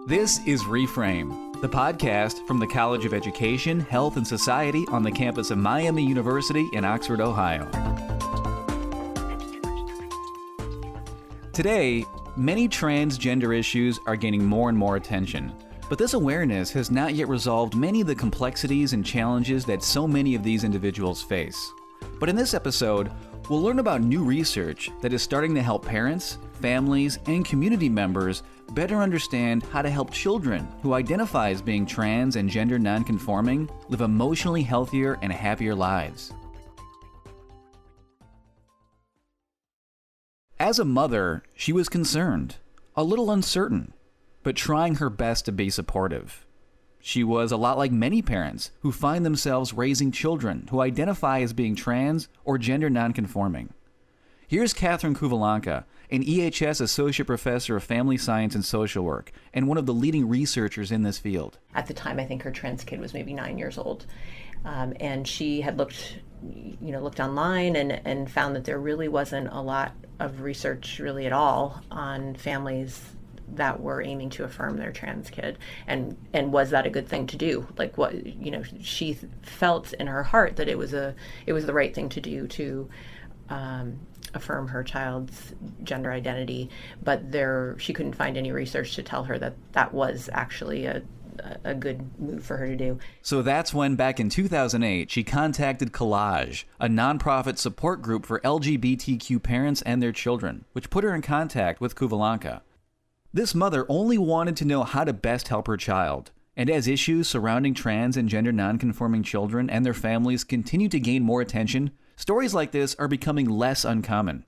This is Reframe, the podcast from the College of Education, Health, and Society on the campus of Miami University in Oxford, Ohio. Today, many transgender issues are gaining more and more attention, but this awareness has not yet resolved many of the complexities and challenges that so many of these individuals face. But in this episode, we'll learn about new research that is starting to help parents, families, and community members better understand how to help children who identify as being trans and gender non-conforming live emotionally healthier and happier lives. As a mother, she was concerned, a little uncertain, but trying her best to be supportive. She was a lot like many parents who find themselves raising children who identify as being trans or gender non-conforming. Here's Catherine Kuvalanka, an EHS Associate Professor of Family Science and Social Work, and one of the leading researchers in this field. At the time, I think her trans kid was maybe 9 years old. And she had looked online and found that there really wasn't a lot of research really at all on families that were aiming to affirm their trans kid. And was that a good thing to do? Like she felt in her heart that it was the right thing to do to affirm her child's gender identity, but she couldn't find any research to tell her that was actually a good move for her to do. So that's when, back in 2008, she contacted Collage, a nonprofit support group for LGBTQ parents and their children, which put her in contact with Kuvalanka. This mother only wanted to know how to best help her child, and as issues surrounding trans and gender non-conforming children and their families continue to gain more attention, stories like this are becoming less uncommon.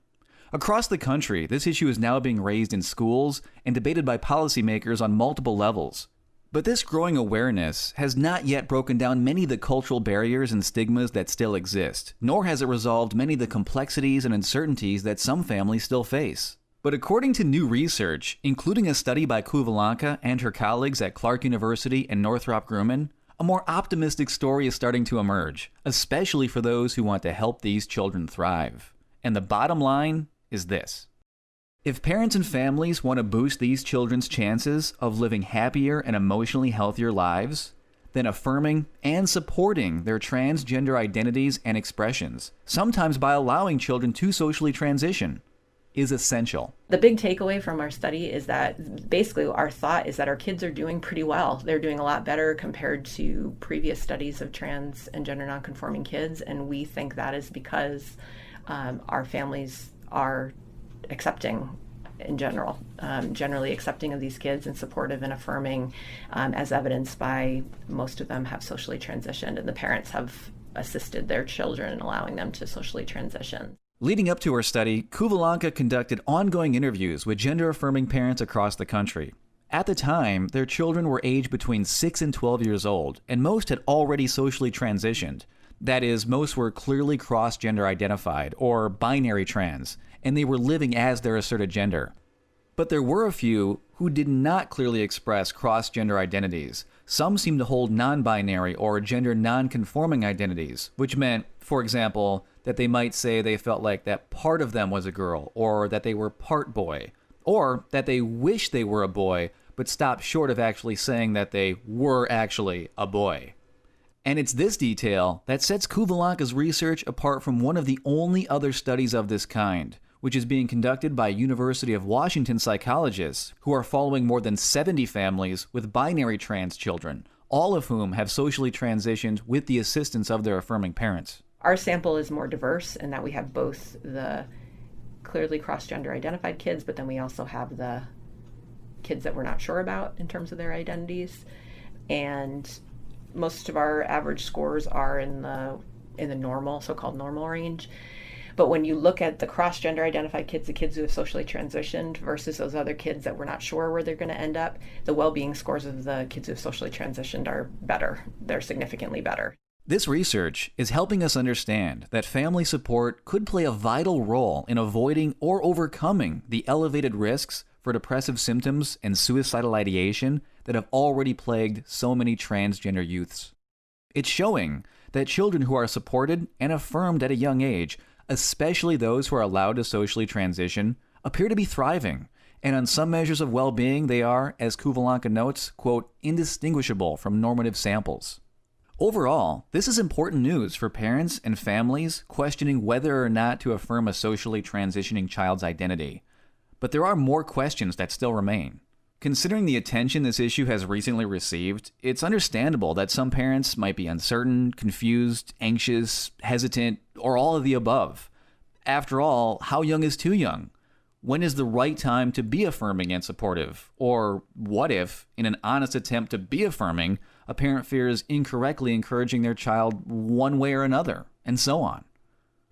Across the country, this issue is now being raised in schools and debated by policymakers on multiple levels. But this growing awareness has not yet broken down many of the cultural barriers and stigmas that still exist, nor has it resolved many of the complexities and uncertainties that some families still face. But according to new research, including a study by Kuvalanka and her colleagues at Clark University and Northrop Grumman, a more optimistic story is starting to emerge, especially for those who want to help these children thrive. And the bottom line is this. If parents and families want to boost these children's chances of living happier and emotionally healthier lives, then affirming and supporting their transgender identities and expressions, sometimes by allowing children to socially transition, is essential. The big takeaway from our study is that basically our thought is that our kids are doing pretty well. They're doing a lot better compared to previous studies of trans and gender nonconforming kids, and we think that is because our families are accepting in general, generally accepting of these kids and supportive and affirming, as evidenced by most of them have socially transitioned, and the parents have assisted their children in allowing them to socially transition. Leading up to her study, Kuvalanka conducted ongoing interviews with gender-affirming parents across the country. At the time, their children were aged between 6 and 12 years old, and most had already socially transitioned. That is, most were clearly cross-gender identified, or binary trans, and they were living as their asserted gender. But there were a few who did not clearly express cross-gender identities. Some seemed to hold non-binary or gender non-conforming identities, which meant, for example, that they might say they felt like that part of them was a girl, or that they were part boy, or that they wish they were a boy, but stopped short of actually saying that they were actually a boy. And it's this detail that sets Kuvalanka's research apart from one of the only other studies of this kind, which is being conducted by University of Washington psychologists who are following more than 70 families with binary trans children, all of whom have socially transitioned with the assistance of their affirming parents. Our sample is more diverse in that we have both the clearly cross-gender identified kids, but then we also have the kids that we're not sure about in terms of their identities. And most of our average scores are in the normal, so-called normal range. But when you look at the cross-gender identified kids, the kids who have socially transitioned versus those other kids that we're not sure where they're going to end up, the well-being scores of the kids who have socially transitioned are better. They're significantly better. This research is helping us understand that family support could play a vital role in avoiding or overcoming the elevated risks for depressive symptoms and suicidal ideation that have already plagued so many transgender youths. It's showing that children who are supported and affirmed at a young age, especially those who are allowed to socially transition, appear to be thriving, And on some measures of well-being, they are, as Kuvalanka notes, quote, indistinguishable from normative samples. Overall, this is important news for parents and families questioning whether or not to affirm a socially transitioning child's identity. But there are more questions that still remain. Considering the attention this issue has recently received, it's understandable that some parents might be uncertain, confused, anxious, hesitant, or all of the above. After all, how young is too young? When is the right time to be affirming and supportive? Or what if, in an honest attempt to be affirming, a parent fears incorrectly encouraging their child one way or another, and so on?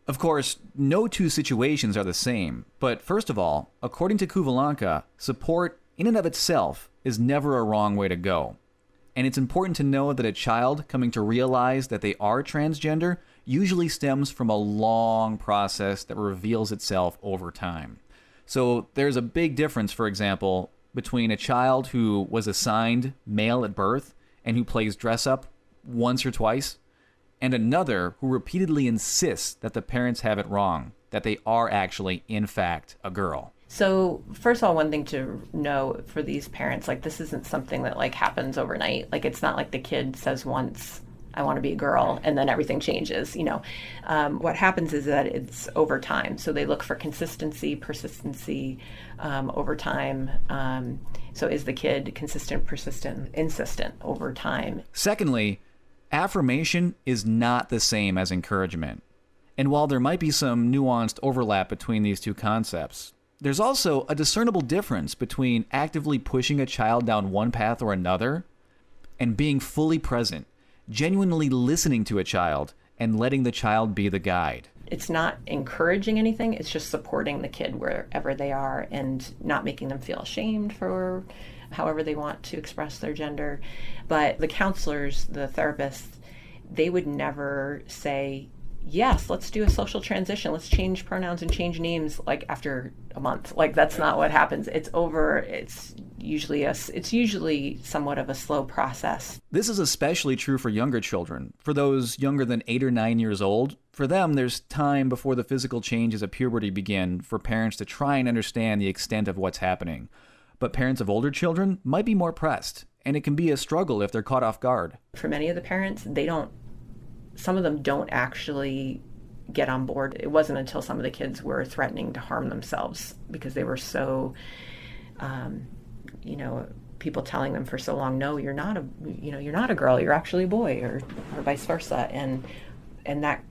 Of course, no two situations are the same, but first of all, according to Kuvalanka, support in and of itself is never a wrong way to go. And it's important to know that a child coming to realize that they are transgender usually stems from a long process that reveals itself over time. So there's a big difference, for example, between a child who was assigned male at birth and who plays dress up once or twice, and another who repeatedly insists that the parents have it wrong, that they are actually, in fact, a girl. So first of all, one thing to know for these parents, like this isn't something that like happens overnight. Like it's not like the kid says once, I want to be a girl, and then everything changes, you know. What happens is that it's over time. So they look for consistency, persistency over time. So is the kid consistent, persistent, insistent over time? Secondly, affirmation is not the same as encouragement. And while there might be some nuanced overlap between these two concepts, there's also a discernible difference between actively pushing a child down one path or another and being fully present, genuinely listening to a child and letting the child be the guide. It's not encouraging anything, it's just supporting the kid wherever they are and not making them feel ashamed for however they want to express their gender. But the counselors, the therapists, they would never say, yes, let's do a social transition. Let's change pronouns and change names like after a month. Like that's not what happens. It's over. It's usually somewhat of a slow process. This is especially true for younger children. For those younger than 8 or 9 years old, for them, there's time before the physical changes of puberty begin for parents to try and understand the extent of what's happening. But parents of older children might be more pressed, and it can be a struggle if they're caught off guard. For many of the parents, some of them don't actually get on board. It wasn't until some of the kids were threatening to harm themselves because they were so, people telling them for so long, no, you're not a girl, you're actually a boy, or vice versa. And that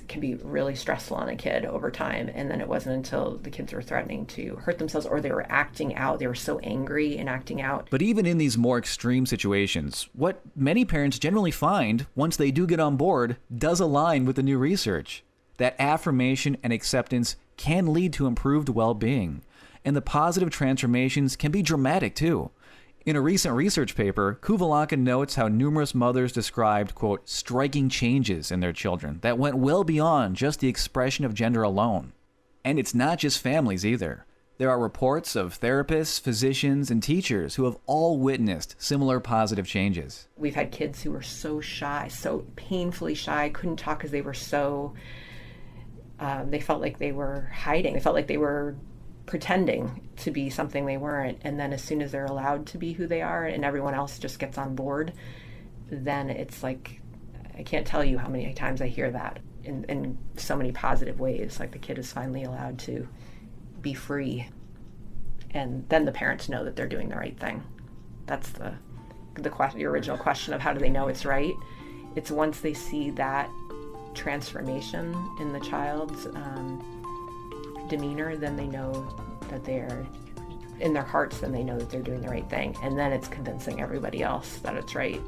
can be really stressful on a kid over time. And then it wasn't until the kids were threatening to hurt themselves or they were acting out. They were so angry and acting out. But even in these more extreme situations, what many parents generally find once they do get on board does align with the new research. That affirmation and acceptance can lead to improved well-being. And the positive transformations can be dramatic too. In a recent research paper, Kuvalanka notes how numerous mothers described, quote, striking changes in their children that went well beyond just the expression of gender alone. And it's not just families either. There are reports of therapists, physicians, and teachers who have all witnessed similar positive changes. We've had kids who were so shy, so painfully shy, couldn't talk because they were so, they felt like they were hiding. They felt like they were pretending to be something they weren't, and then as soon as they're allowed to be who they are and everyone else just gets on board, then it's like, I can't tell you how many times I hear that in so many positive ways, like the kid is finally allowed to be free, and then the parents know that they're doing the right thing. That's the original question of how do they know it's right. It's once they see that transformation in the child's demeanor, then they know that they're in their hearts, then they know that they're doing the right thing, and then it's convincing everybody else that it's right.